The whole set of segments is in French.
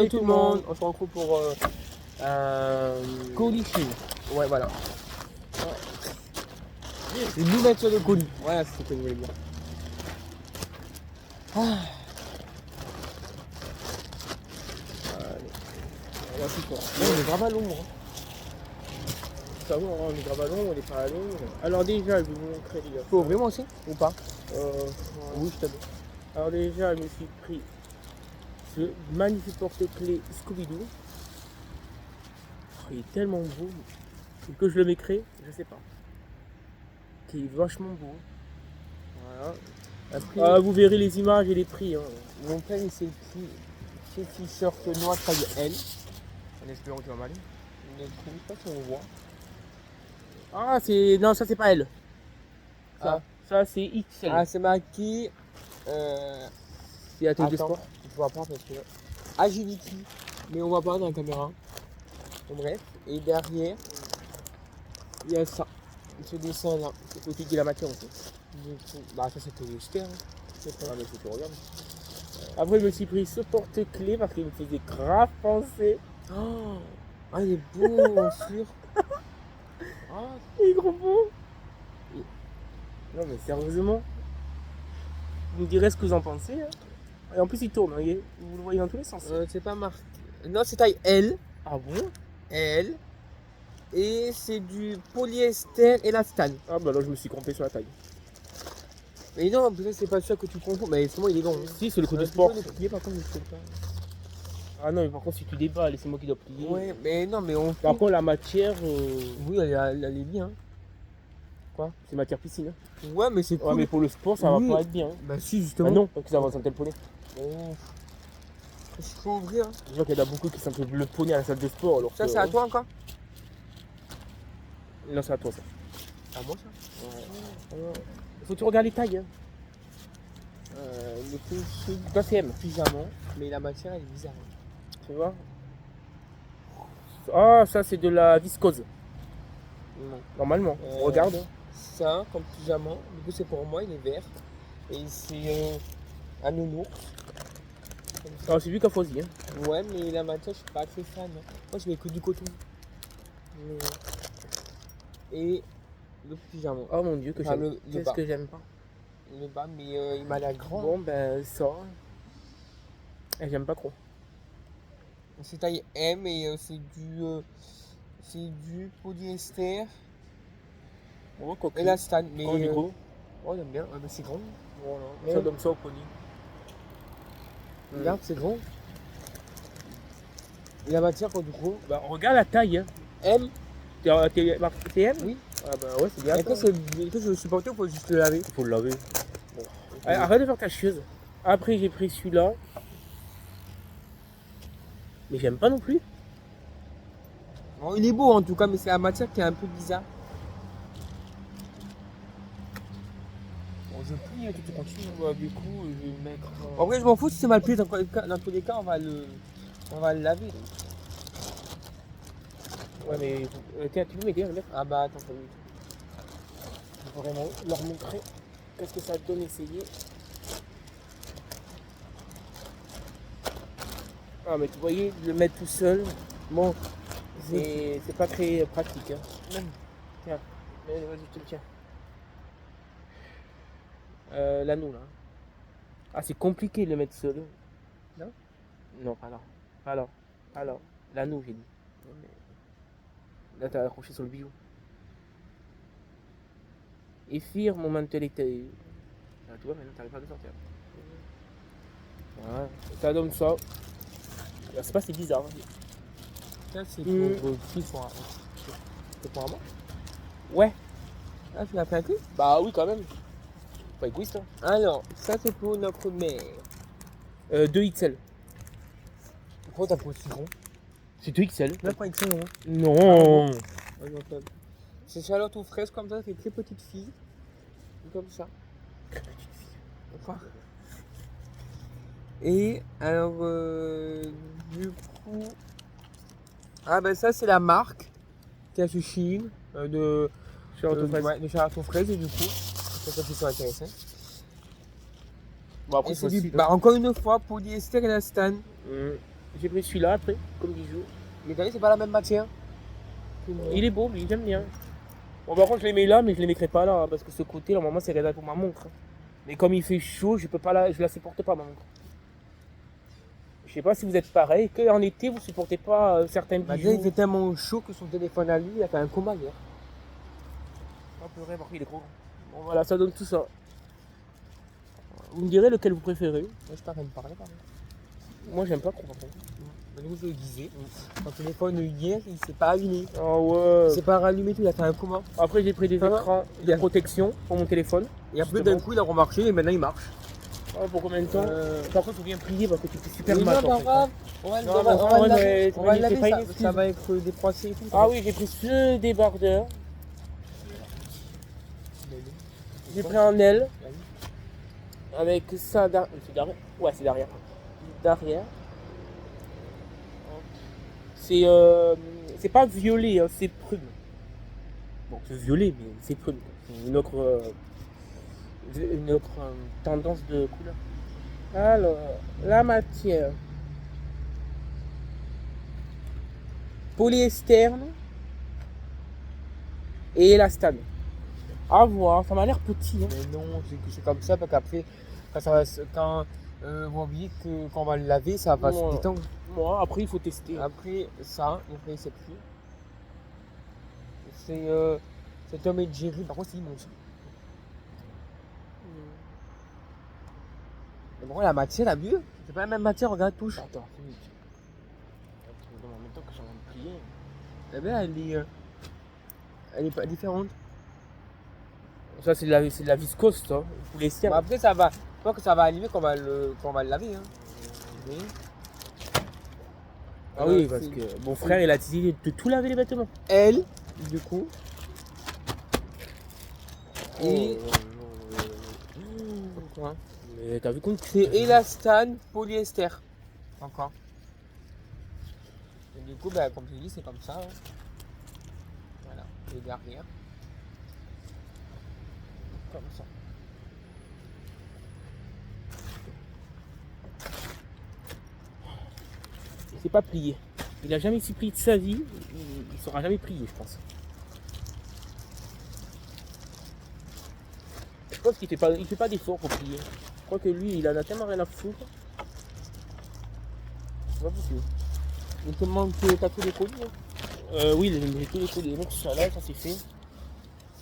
Salut tout le monde, on se retrouve pour Colis Chine. Ouais, voilà. Une nouvelle sur le colis. Voilà, c'est ce que je voulais dire. Allez. On va tout faire. On est grave à l'ombre. Ça va, on est grave à long, on est pas à long. Alors déjà, je vais vous montrer les gars. Faut ouvrir moi aussi ou pas? Oui, je t'aime. Alors déjà, je me suis pris ce magnifique porte-clés Scooby-Doo. Oh, il est tellement beau. Et que je le mettrai, je sais pas. Il est vachement beau. Voilà. Après, Vous verrez les images et les prix. Hein. mon père il s'est pris ce t-shirt noir taille L. En espérant qu'il va m'aller. Je ne trouve pas si on voit. Ah, c'est. Non, ça c'est pas elle. Ça, Ah. ça c'est XL. Ah, c'est marqué. C'est la taille de Attends, sport. je vois pas parce que. Agility. Mais on voit pas dans la caméra. Bon, bref. Et derrière, il y a ça. Ce dessin là. C'est aussi de la matière aussi. Bah, ça c'est polyester. Hein. Ah, mais faut que tu regardes. Après, je me suis pris ce porte-clés parce qu'il me faisait grave penser. Oh, ah, il est beau en sur. Ah, Il est trop beau. Non, mais sérieusement. Vous me direz ce que vous en pensez. Hein. Et en plus, il tourne. Hein. Vous le voyez dans tous les sens. c'est pas marqué. Non, c'est taille L. Ah bon? L. Et c'est du polyester élastane. Ah bah là, je me suis trompé sur la taille. Mais non, peut-être c'est pas sûr que tu confonds. Mais c'est moi, il est grand. Si, c'est le coup du sport. Le plier, par contre, je sais pas. Ah non, mais par contre, si tu déballes, c'est moi qui dois plier. Ouais, mais non, mais on. Par contre, la matière, Oui, elle est bien. c'est matière piscine. Hein. Ouais, mais c'est cool. Ouais, mais pour le sport, ça Oui. va pas être bien. Hein. Bah, si, justement. Ah non, parce que ça va sentir le poney. Oh. Je peux ouvrir. Je vois qu'il y en a beaucoup qui sentent le poney à la salle de sport. Alors Ça, que- c'est à toi encore? Non, c'est à toi ça. À moi, ça? Faut que tu regardes les tailles. Hein. Le petit Toi, c'est M. pyjama, mais la matière, elle est bizarre. Tu vois. Ah, ça, c'est de la viscose. Non. Normalement. Euh, Regarde. Ça, comme pyjama, du coup, c'est pour moi, il est vert. Et c'est un nounours. Comme ça. Ah, c'est lui qui a choisi. Hein. Ouais, mais la matière, je suis pas très fan. Hein. Moi, je mets que du coton. Mais, et le pyjama. Oh mon dieu, que Enfin, j'aime. le Qu'est-ce bas. que j'aime pas. Le bas, mais il m'a l'air grand. Bon, ben, ça. Et j'aime pas trop. C'est taille M et c'est du polyester Oh, coquille. élastane. Mais Quand il est gros. oh, j'aime bien. Ouais, mais c'est grand. Voilà. Mais- Ça donne ça au pony. Regarde, c'est grand. Et la matière, quand du coup, Bah, regarde la taille. Hein. M. T'es marqué TM? Oui. Ah, bah ouais, c'est bien. Et après, ça. je le supporter ou faut juste le laver? Il faut le laver. Bon. Allez, arrête de faire ta chieuse. Après, j'ai pris celui-là. Mais j'aime pas non plus. Bon, il est beau en tout cas, mais c'est la matière qui est un peu bizarre. Bon, je plie, hein, tu continues. Bah, du coup, je vais le mettre. En vrai, je m'en fous si c'est mal plié. Dans tous les cas, on va le laver. Donc. Ouais, mais. Tiens, tu peux m'aider à le mettre. Ah bah attends, t'as vu. Je vais vraiment leur montrer qu'est-ce que ça donne essayer. Ah, mais tu voyez, le mettre tout seul, bon, c'est pas très pratique. Hein. Tiens, vas-y, je te le tiens. L'anneau là. Ah, c'est compliqué de le mettre seul. Non? Non, pas là. Pas là. Pas là. L'anneau, j'ai dit. Là, t'as accroché sur le bijou. Et firme mon mentalité. Ah, tu vois, maintenant, t'arrives pas à le sortir. Voilà. Ça donne ça. Je sais pas, c'est bizarre. Ça, c'est Mm. pour qui pour c'est pour moi? Ouais. Ah, tu l'as fait un coup? Bah oui, quand même. Pas égoïste. Hein. Alors, ça c'est pour notre mère. 2XL. Pourquoi t'as pris aussi grand? C'est 2XL. Là, pas XL, hein. Non. Ah, non, pas. C'est Charlotte aux fraises comme ça, ça fait très petite fille. Comme ça. Enfin. Et alors, du coup. Ah, ben ça, c'est la marque qui a chez Chine de Charlotte aux fraises. ouais, de Charlotte aux fraises, et du coup, ça qui sont intéressants. Bon, après, Et c'est c'est facile. du, bah, encore une fois, polyester élastane. J'ai pris celui-là après, comme bijou. Mais t'as vu, c'est pas la même matière. Il est beau, lui, j'aime bien. Bon, par contre, je les mets là, mais je les mettrai pas là, hein, parce que ce côté, normalement, c'est réservé pour ma montre. Mais comme il fait chaud, je peux pas je la supporte pas, ma montre. Je sais pas si vous êtes pareil, qu'en été, vous supportez pas certaines Bah, bijoux. déjà, il fait tellement chaud que son téléphone à lui, il a fait un coma hier. Oh, purée, par contre, il est gros. Bon, voilà, ça donne tout ça. Vous me direz lequel vous préférez. Moi, je suis pas en train de parler, par contre. Moi, j'aime pas trop, par contre. Mais nous, je le disais. Son téléphone hier, il s'est pas allumé. Ah ouais. Il s'est pas rallumé, tout, il a fait un coma. Après, j'ai pris des Ça va écrans de protection pour mon téléphone. Et après, d'un coup, il a remarché et maintenant, il marche. Ah, pour combien de temps Par contre, il faut bien prier parce que tu fais super Mais mal. non, en fait. grave. On va le Non, laver, mais on va non, le laver. mais On va le c'est laver, pas une ça excuse. va être défroissé et tout. Ah oui, j'ai pris ce débardeur. J'ai pris un L avec ça derrière. C'est derrière. Ouais, c'est derrière. Derrière. C'est pas violet, hein, c'est prune. Bon, c'est violet, mais c'est prune. C'est une autre tendance de couleur. Alors, la matière. Polyesterne et élastane. À voir, ça m'a l'air petit. Hein. Mais non, c'est comme ça parce qu'après, quand on va oublier que quand on va le laver, ça va se détendre. Moi, après, il faut tester. Après ça, après c'est pris. C'est Tom et Jerry, par contre c'est immense. Mais bon, la matière, la mieux, c'est pas la même matière, regarde, touche. Attends, finis. En même temps que j'ai envie de plier. Eh bien, elle est pas différente. Ça, c'est de la viscose, ça. Pour les Bon, cernes. après, ça va, je crois que ça va allumer quand on va le laver. Hein. Oui. Ah oui, parce que mon frère, il a décidé de tout laver les vêtements. Elle, du coup. Et. Quoi? Mais t'as vu compte C'est élastane polyester. Encore. Et du coup, bah, comme je dis, c'est comme ça. Hein. Voilà. Et derrière. Comme ça. c'est pas plié. Il a jamais été plié de sa vie. Il sera jamais plié, je pense. Je pense qu'il fait pas d'effort pour plier. Je crois que lui, il en a tellement rien à foutre. C'est pas possible. Il te manque t'as tous les colis. Oui, j'ai tous les colis. Donc ça là, ça c'est fait.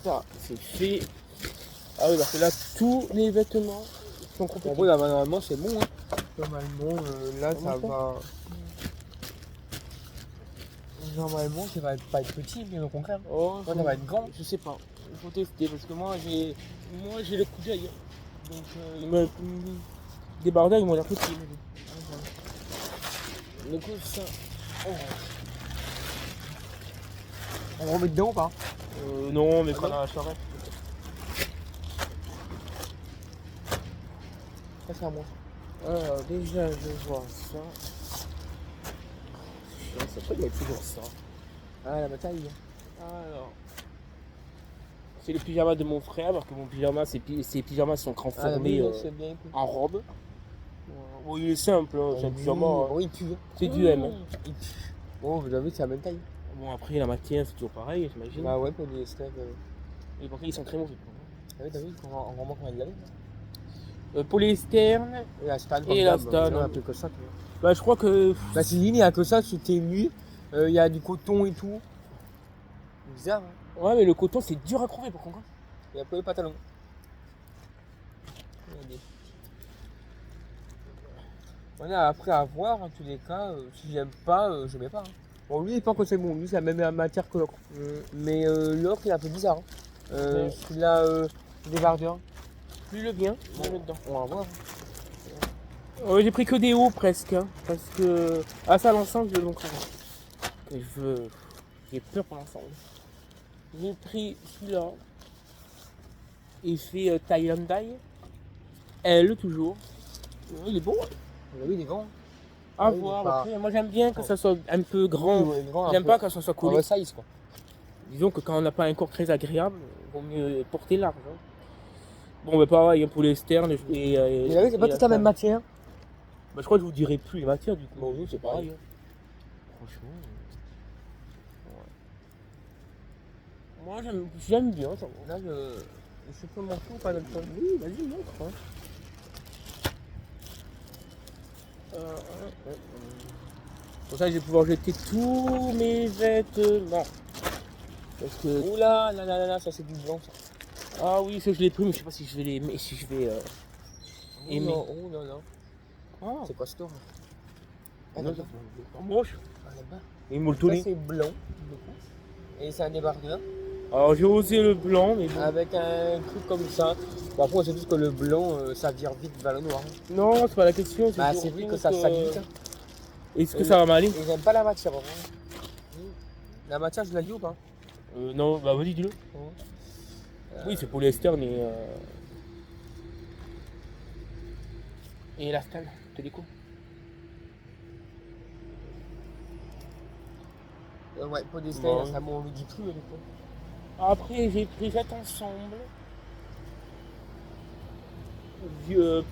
Ça, c'est fait. Ah oui, parce que là, tous les vêtements sont complètement. En vrai, là, normalement, c'est bon. Hein. Normalement, là, ça va. Normalement, ça va pas être petit, bien au contraire. Oh, ça va être grand. Je sais pas. Il faut tester parce que moi, j'ai le coup d'œil. Donc, des bardages, ils m'ont l'air petits. Du coup, ça. On remet dedans ou pas? Non, mais quand on a la charrette. Ça, c'est à moi. Alors, déjà, je vois ça. C'est pas, il y a toujours ça. Ah, la bataille. Alors. C'est le pyjama de mon frère, parce que mon pyjama, ses pyjamas sont transformés bien, en robe. Bon, il est simple, hein, c'est un pyjama. Bon, il pue. C'est du M. Hein. Il pue. Bon, vous avez vu, c'est la même taille. Bon, après, la matière, c'est toujours pareil, j'imagine. Bah ouais, pour les esclaves. Et par contre, ils sont très mauvais. Ah oui, t'as vu, on remarque qu'on va le laver. Polyesterne. Et la stane. Et la stane. On a plus que ça, tu vois. Bah, je crois que. Bah, c'est limite, il n'y a que ça, sous tes nuits. Il y a du coton et tout. Bizarre, hein. Ouais, mais le coton, c'est dur à crever pour contre. Et après, les pantalons. Voilà, après à voir, en tous les cas, si j'aime pas, je mets pas. Hein. Bon, lui, il pense que c'est bon, lui, c'est la même matière que l'autre. Mais l'autre, il est un peu bizarre. Hein. Celui-là, débardeur. Plus le bien, on va mettre dedans. On va voir. J'ai pris que des hauts presque, hein, parce que. Ah, ça, l'ensemble, je veux donc. J'ai peur pour l'ensemble. J'ai pris celui-là. Il fait Thailandai. Elle, toujours. Il est beau. Oui, il est grand. À Oui, voir. pas... Après, moi, j'aime bien que ça soit un peu grand. Oui, J'aime pas que ça soit collé. Size, quoi. Disons que quand on n'a pas un corps très agréable, il vaut mieux porter large. Hein. Bon, mais pareil, pour les sternes. Mais là, c'est pas toute la même matière. Bah, je crois que je vous dirai plus les matières du coup. Bon, oui, c'est pareil. hein. Franchement. Ouais. Moi, j'aime bien. Ça va. Là, je peux montrer ou pas notre temps? Oui, vas-y, montre. Hein. Pour ça, je vais pouvoir jeter tous mes vêtements. Parce que. Oula, là, ça c'est du blanc ça. Ah oui, ça je l'ai pris, mais je sais pas si je vais les. Mais si je vais. Aimer. Oh non. Ah, C'est quoi ce tour? non, là-bas. c'est pas moche. Ah, là-bas. Et ils m'ont le Ça tourné. c'est blanc. Et c'est un débardeur. Alors j'ai osé le blanc, mais bon. Avec un truc comme ça. Bon, après, on sait tous que le blanc, ça vire vite vers le noir. Non, c'est pas la question. Bah, c'est surtout vrai que ça salit vite. Est-ce que ça va m'aller? Et j'aime pas la matière. Vraiment. La matière, je la dis ou pas? Non, bah vas-y, dis-le. Oui, c'est polyester, mais. Et élastane, te dis quoi? Ouais, polyester, Bon. ça on le dit plus, du coup. Après, j'ai pris cet ensemble.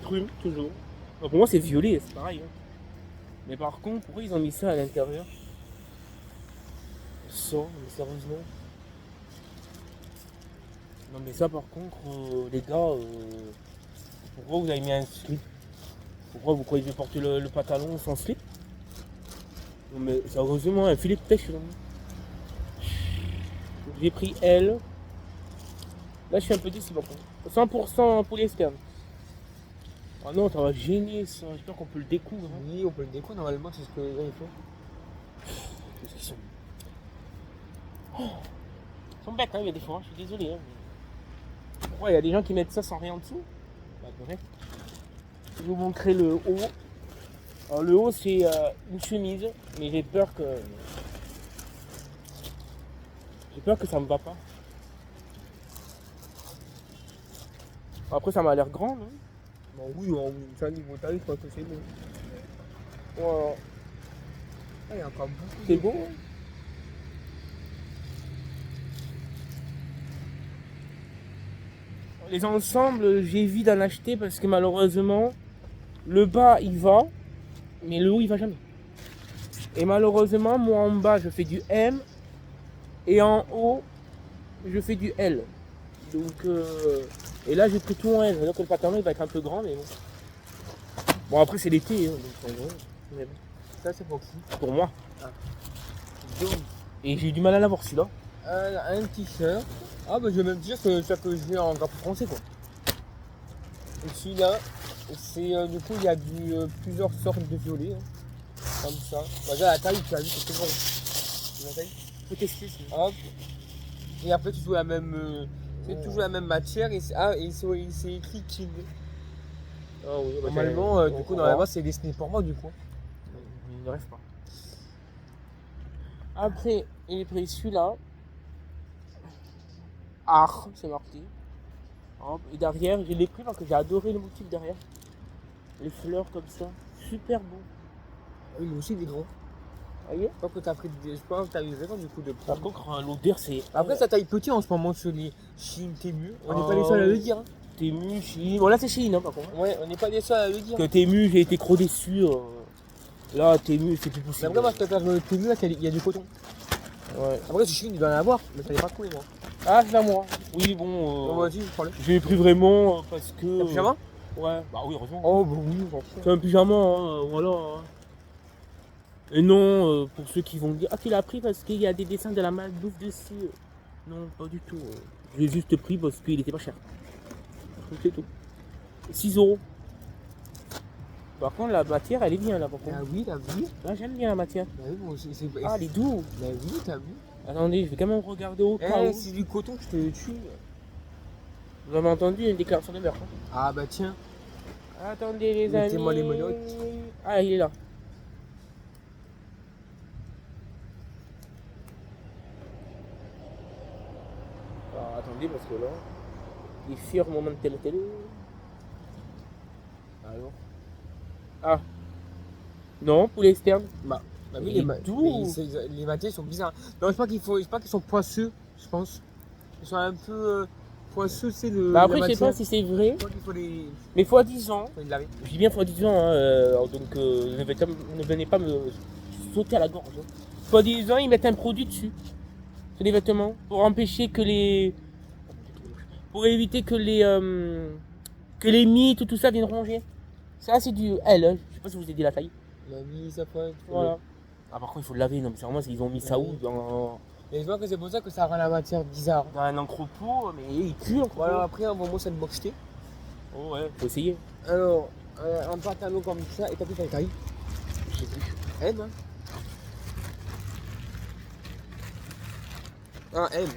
Prume, toujours. Bah, pour moi, c'est violet, c'est pareil. Hein. Mais par contre, pourquoi ils ont mis ça à l'intérieur? Ça, mais sérieusement. Non, mais ça, par contre, les gars, pourquoi vous avez mis un slip? Pourquoi vous croyez que je vais porter le pantalon sans slip? Non, mais sérieusement, un filet de pêche. Là. J'ai pris L. Là, je suis un peu déçu par contre. 100% polyester. Ah non, ça va gêner ça. J'espère qu'on peut le découvrir. Hein. Oui, on peut le déco, normalement, c'est ce que les gens ils font. Qu'est-ce qu'ils sont... Oh. Ils sont bêtes, hein, il y a des fois. Je suis désolé. Hein, mais... Pourquoi il y a des gens qui mettent ça sans rien en dessous? Bah, bref. Je vais vous montrer le haut. Alors, le haut, c'est une chemise. Mais j'ai peur que... J'ai peur que ça me va pas. Après, ça m'a l'air grand, non? Bon, oui, ça niveau taille, je crois que c'est bon. Voilà. Ah, il y a encore beaucoup. C'est beau, hein? Les ensembles, j'évite d'en acheter parce que malheureusement, le bas il va, mais le haut il va jamais. Et malheureusement, moi en bas je fais du M et en haut je fais du L. Donc, et là j'ai pris tout en L. Donc le pantalon il va être un peu grand, mais bon. Bon, après c'est l'été, hein, donc en gros, mais bon. Ça, c'est pour qui? Pour moi. Jaune. Et j'ai eu du mal à l'avoir celui-là. Un t-shirt. Ah, bah, je vais même dire que ça que j'ai en drapeau français, quoi. Et celui-là, c'est du coup, il y a plusieurs sortes de violets. Hein, comme ça. Bah, déjà, la taille, tu as vu, c'est bon. La taille. Faut tester ça. Hop. Et après, tu joues la même. C'est toujours la même matière. Et c'est écrit King. Ah oui, bah, Normalement, du coup, normalement, c'est destiné pour moi, du coup. Il ne reste pas. Après, il est pris celui-là. Art, c'est marqué. Hop, et derrière, je l'ai pris parce que j'ai adoré le motif derrière. Les fleurs comme ça. Super beau. Oui, mais aussi des grands. Voyez? Je pense que t'as pris je pense que t'as eu raison du coup de Par prendre. contre, l'odeur, c'est. Après, ça taille petit en ce moment sur les Chine, Temu. On n'est pas les Oh. seuls à le dire. Hein. Tému, Chine. Bon, là, c'est Chine, hein, par contre. Ouais, on n'est pas les seuls à le dire. Que Tému, j'ai été trop déçu. Là, Tému, c'est plus Mais possible. après, moi, je préfère le Temu, là, il y a du coton. Ouais. Après, sur Chine, il doit en avoir, mais ça n'est pas cool, moi. Ah, c'est à moi. Oui, bon. Bon, vas-y, prends-le. Je l'ai pris vraiment parce que. T'as pyjama? Ouais, bah oui, heureusement. Oh, bah oui, j'en C'est un pyjama, hein, voilà. Hein. Et non, pour ceux qui vont dire, ah tu l'as pris parce qu'il y a des dessins de la malbouffe dessus. Non, pas du tout. Je l'ai juste pris parce qu'il était pas cher. C'est tout. 6 €. Par contre, la matière, elle est bien là, par contre. Ah oui, t'as vu? Là, j'aime bien la matière. Bah oui, moi aussi, c'est. Ah, elle est douce. Bah oui, t'as vu? Attendez, je vais quand même regarder au cas Eh, où. c'est du coton, je te tue. Vous avez entendu une déclaration de meurtre. Hein. Ah, bah tiens. Attendez, les amis. Mettez-moi les menottes. Ah, il est là. Ah, attendez, parce que là, il firme au moment de telle télé. Alors. Ah. Non, pour l'externe. Bah oui, Il est doux. les matières sont bizarres. Non, je pense qu'ils sont poisseux, je pense. Ils sont un peu. faut associer le. Bah après, la je sais pas matière. si c'est vrai, Je crois qu'il faut les. mais fois 10 ans. Faut les laver. Je dis bien fois 10 ans, hein, donc ne venez pas me sauter à la gorge. Hein. Fois 10 ans, ils mettent un produit dessus, sur les vêtements, pour empêcher que les. Pour éviter que les mythes, tout ça viennent ronger. Ça, c'est du L, hein. Je sais pas si vous avez dit la taille. La mise après. Voilà. Ah, par contre, il faut le laver, non, mais c'est vraiment, ils ont mis ça où Oui. dans Et je vois que c'est pour ça que ça rend la matière bizarre. un entrepôt, mais il pue encore. Voilà, après, on va moi, ça me moqueté. Oh, ouais, faut essayer. Alors, un pantalon comme ça, et t'as plus ta taille. Je sais plus. M, hein. Un M.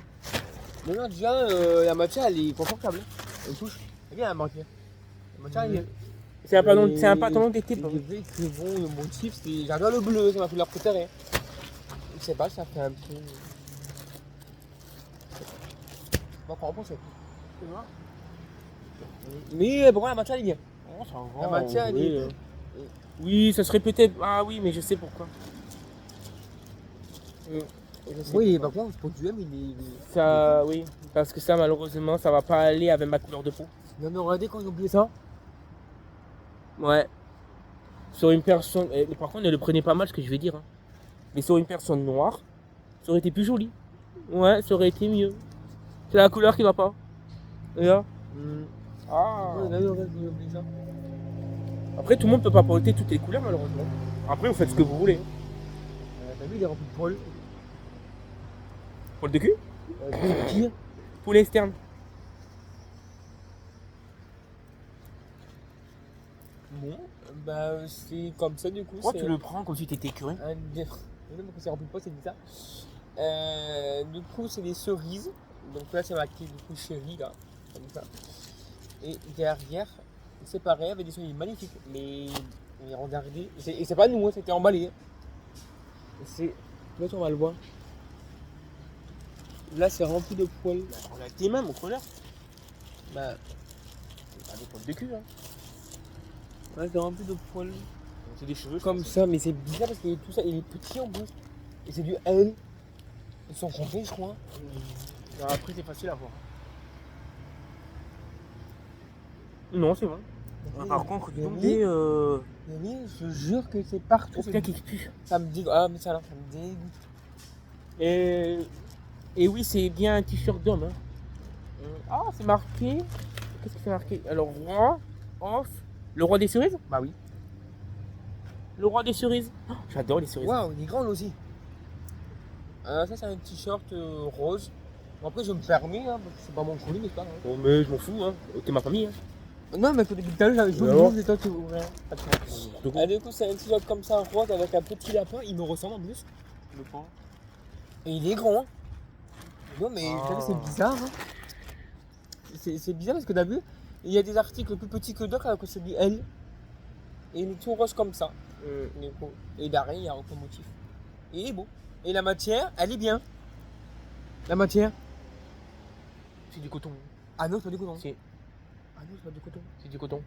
Maintenant, déjà, la matière, elle est confortable. Hein. Elle touche. Elle est bien, la matière. La matière, elle est. C'est un pantalon d'été. Et j'ai vu que bon, le motif, c'est. J'adore le bleu, c'est ma couleur préférée. Je sais pas, ça fait un peu. Bon, quoi en penser. C'est vrai. Mais pour moi, la matière, elle est bien. Oh, ça La va, matière, elle oui, est. Oui, ça serait peut-être. Ah oui, mais je sais pourquoi. Je sais Oui, pourquoi. par contre, pour du M, il est. Ça, oui, parce que ça, malheureusement, ça va pas aller avec ma couleur de peau. Non, mais regardez quand ils ont oublié ça. Ouais. Sur une personne. Par contre, ne le prenez pas mal ce que je vais dire. Hein. Mais sur une personne noire, ça aurait été plus joli. Ouais, ça aurait été mieux. C'est la couleur qui va pas. Et là. Ah. Ouais, regardez, ils ont oublié ça. Après, tout le monde peut pas porter toutes les couleurs, malheureusement. Après, vous faites ce que vous voulez. T'as vu, il est rempli de poils. Pour le cul Qui Pour l'externe. Bon, bah c'est comme ça du coup. Pourquoi c'est tu le prends comme si t'étais écureuil? un des. Même quand c'est rempli de poils, c'est bizarre. Du coup, c'est des cerises. Donc là, c'est marqué du coup chéri là, comme ça. Et derrière, c'est pareil avec des cerises magnifiques. Mais regardez, et c'est pas nous, hein, c'était emballé. C'est. Là, on va le voir. Là, c'est rempli de poils. Regarde tes mains, mon couleur. Bah, C'est des poils de cul, hein. là, c'est rempli de poils. C'est des cheveux. Comme ça, mais c'est bizarre parce que tout ça, il est petit en plus. Et c'est du L. Ils sont complets, je crois. Après, c'est facile à voir. Non, c'est bon. Par contre, dis donc, Mais oui, je jure que c'est partout. oh putain, qui pue. Ça me dégoûte. Ah, mais ça, là, ça me dégoûte. Et oui, c'est bien un t-shirt d'homme. Hein. Ah, c'est marqué. Qu'est-ce que c'est marqué? Alors, roi, off, le roi des cerises? Bah oui. Le roi des cerises. Oh, j'adore les cerises. Waouh, il est grand là aussi. Ça, c'est un t-shirt rose. Bon, après, je me permets, hein, parce que c'est pas mon colis, mais c'est pas grave. Bon, mais je m'en fous, hein. T'es ma famille, hein. Non, mais depuis tout à l'heure, je Alors vous et toi, tu ouvres. Ah, du coup, c'est un t-shirt comme ça, rose, avec un petit lapin. Il me ressemble en plus. Le pan. Et il est grand. Hein. Non, mais Ah. t'as vu, c'est bizarre. Hein. C'est bizarre parce que t'as vu, il y a des articles plus petits que d'autres alors que c'est du L. Et il est tout rose comme ça. Du coup. Et derrière, il n'y a aucun motif. Et il est beau. Et la matière, elle est bien. La matière. C'est du coton. Ah non, c'est pas du coton. C'est Ah non, c'est pas du coton. c'est du coton.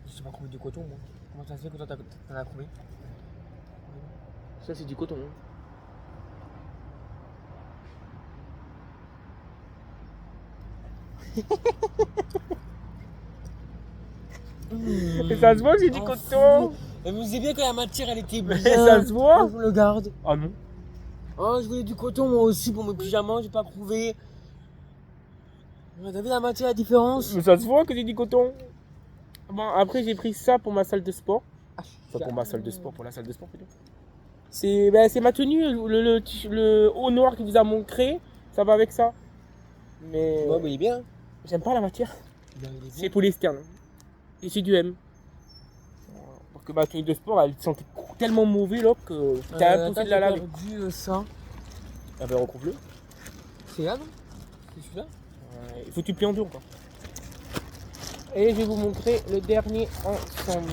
Je sais pas trouver du coton, moi. Comment ça se fait que toi, t'en as trouvé? Ça, c'est du coton. Hein. Et ça se voit que c'est du Oh, coton. Mais vous savez bien que la matière, elle était bien. Mais ça se voit. Je le garde. Ah non. Oh, je voulais du coton moi aussi pour mes pyjamas, j'ai pas trouvé. T'as vu la matière, la différence? Mais ça se voit que c'est du coton. Bon, après, j'ai pris ça pour ma salle de sport. Enfin, pour ma salle de sport, pour la salle de sport plutôt. C'est ma tenue, le haut noir qui vous a montré, ça va avec ça. Mais Ouais, mais il est bien. j'aime pas la matière. Il est bien. C'est polyester. Et c'est du M. Parce que ma tenue de sport, elle sentait tellement mauvais là que c'était impossible de la laver. J'ai perdu ça. Ah ben, retrouve-le. C'est là, non? C'est celui-là? Il faut que tu plies en deux encore. Et je vais vous montrer le dernier ensemble.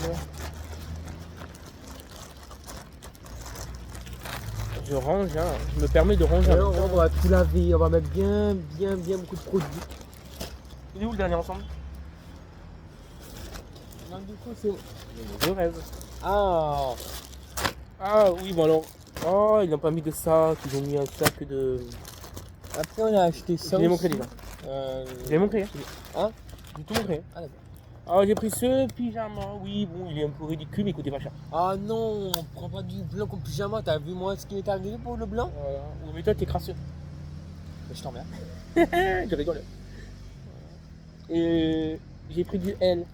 Je range, hein. Je me permets de ranger. Alors, on va tout laver, on va mettre bien beaucoup de produits. Il est où le dernier ensemble? Non, du coup, c'est. Je rêve. Ah! Ah oui, bon alors. Oh, ils n'ont pas mis de sac, ils ont mis un sac de. Après, on a acheté ça. Je l'ai aussi. montré déjà. Je l'ai montré. Hein? J'ai tout montré. Ah d'accord. Alors j'ai pris ce pyjama, oui, bon, il est un peu ridicule, mais il coûtait pas cher. Ah non, on prend pas du blanc comme pyjama. T'as vu moi ce qui m'est arrivé pour le blanc? Voilà. Oui, mais toi, t'es crasseux. Mais je t'emmerde. Je rigole. Et j'ai pris du L.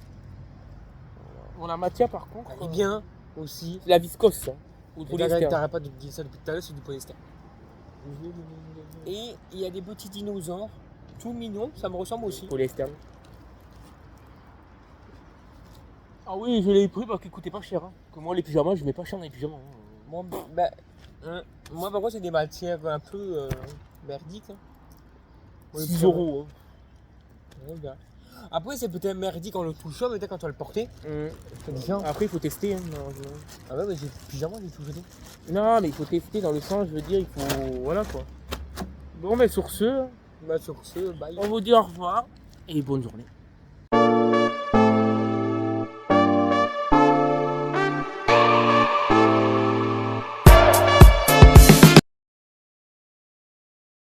Bon, la matière, par contre, Elle est bien aussi. c'est la viscose, ça. Ou le Et polyester. t'arrêtes pas de dire ça depuis tout à l'heure, c'est du polyester. Et il y a des petits dinosaures, tout mignons, ça me ressemble aussi. Polyester. Ah oui, je l'ai pris parce qu'il coûtait pas cher. Hein. Que moi, les pyjamas, je mets pas cher dans les pyjamas. Hein. Moi par contre c'est des matières un peu merdiques. Hein. 6 euros. Hein. Ouais, bien. Après c'est peut-être merdique en le touchant, mais peut-être quand tu vas le porter, c'est différent. Après, il faut tester. Hein, Ah ouais, mais j'ai pyjama, j'ai tout jeté. non, mais il faut tester dans le sens, je veux dire, il faut. Voilà quoi. Bon, mais sur ce, Bah sur ce, bye. on vous dit au revoir et bonne journée.